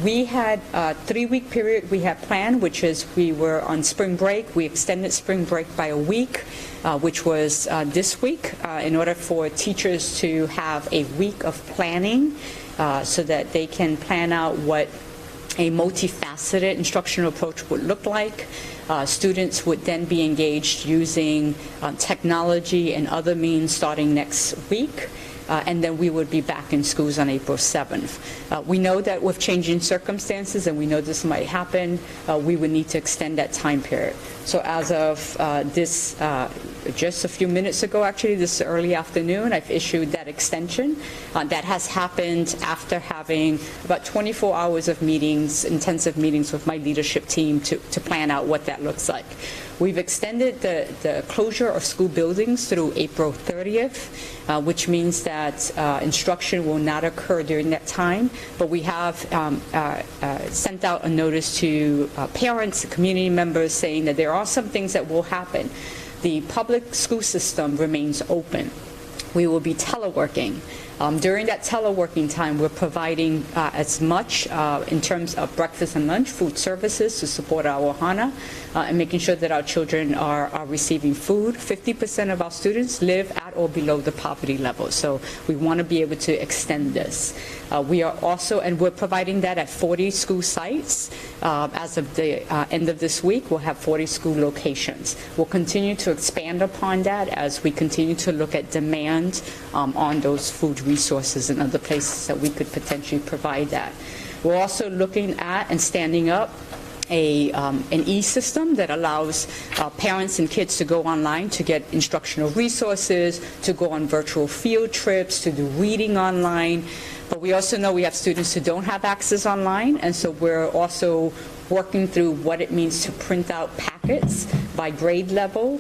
We had a 3-week period we had planned, which is we were on spring break. We extended spring break by a week, which was this week, in order for teachers to have a week of planning so that they can plan out what a multifaceted instructional approach would look like. Students would then be engaged using technology and other means starting next week. And then we would be back in schools on April 7th. We know that with changing circumstances, and we know this might happen, we would need to extend that time period. So as of just a few minutes ago, actually, this early afternoon, I've issued that extension. That has happened after having about 24 hours of meetings, intensive meetings with my leadership team to plan out what that looks like. We've extended the closure of school buildings through April 30th, which means that instruction will not occur during that time, but we have sent out a notice to parents, community members, saying that there are some things that will happen. The public school system remains open. We will be teleworking. During that teleworking time, we're providing as much in terms of breakfast and lunch, food services to support our Ohana, and making sure that our children are receiving food. 50% of our students live at or below the poverty level, so we want to be able to extend this. We are also, and we're providing that at 40 school sites. As of the end of this week, we'll have 40 school locations. We'll continue to expand upon that as we continue to look at demand on those food resources and other places that we could potentially provide that. We're also looking at and standing up an e-system that allows parents and kids to go online to get instructional resources, to go on virtual field trips, to do reading online. But we also know we have students who don't have access online, and so we're also working through what it means to print out packets by grade level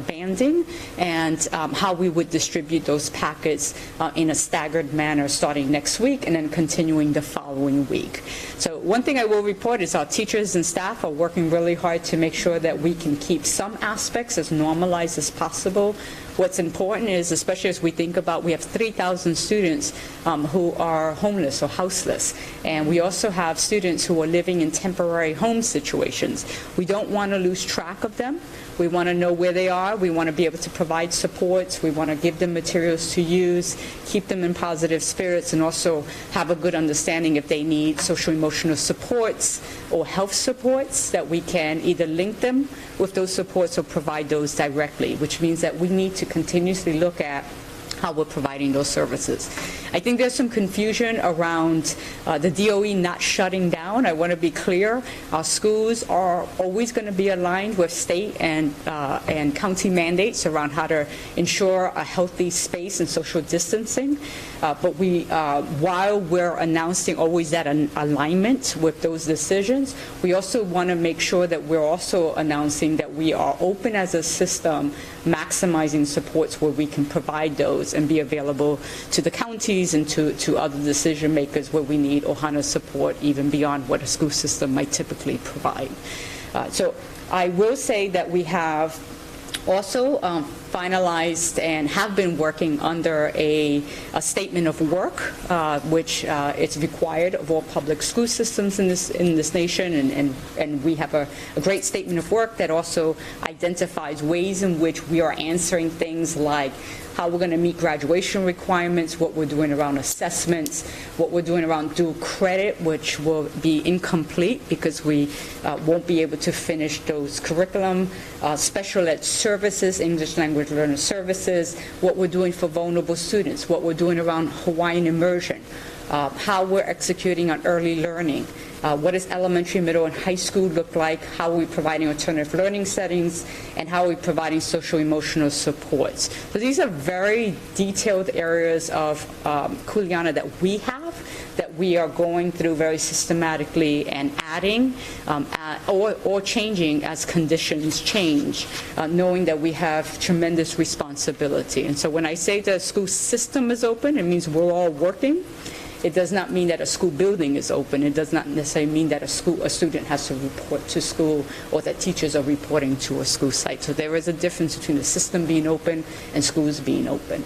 banding, and how we would distribute those packets in a staggered manner starting next week and then continuing the following week. So one thing I will report is our teachers and staff are working really hard to make sure that we can keep some aspects as normalized as possible. What's important is, especially as we think about, we have 3,000 students who are homeless or houseless, and we also have students who are living in temporary home situations. We don't want to lose track of them. We want to know where they are. We want to be able to provide supports. We want to give them materials to use, keep them in positive spirits, and also have a good understanding if they need social emotional supports or health supports, that we can either link them with those supports or provide those directly, which means that we need to continuously look at how we're providing those services. I think there's some confusion around the DOE not shutting down. I want to be clear. Our schools are always going to be aligned with state and county mandates around how to ensure a healthy space and social distancing. But while we're announcing always that alignment with those decisions, we also want to make sure that we're also announcing that we are open as a system, maximizing supports where we can provide those and be available to the counties and to other decision makers where we need Ohana support even beyond what a school system might typically provide. So I will say that we have also finalized and have been working under a statement of work, which is required of all public school systems in this nation, and we have a great statement of work that also identifies ways in which we are answering things like how we're going to meet graduation requirements, what we're doing around assessments, what we're doing around dual credit, which will be incomplete because we won't be able to finish those curriculum, special ed services, English language learner services, what we're doing for vulnerable students, what we're doing around Hawaiian immersion, how we're executing on early learning. What does elementary, middle, and high school look like? How are we providing alternative learning settings? And how are we providing social emotional supports? So these are very detailed areas of Kuleana that we have, that we are going through very systematically and adding or changing as conditions change, knowing that we have tremendous responsibility. And so when I say the school system is open, it means we're all working. It does not mean that a school building is open. It does not necessarily mean that a student has to report to school or that teachers are reporting to a school site. So there is a difference between the system being open and schools being open.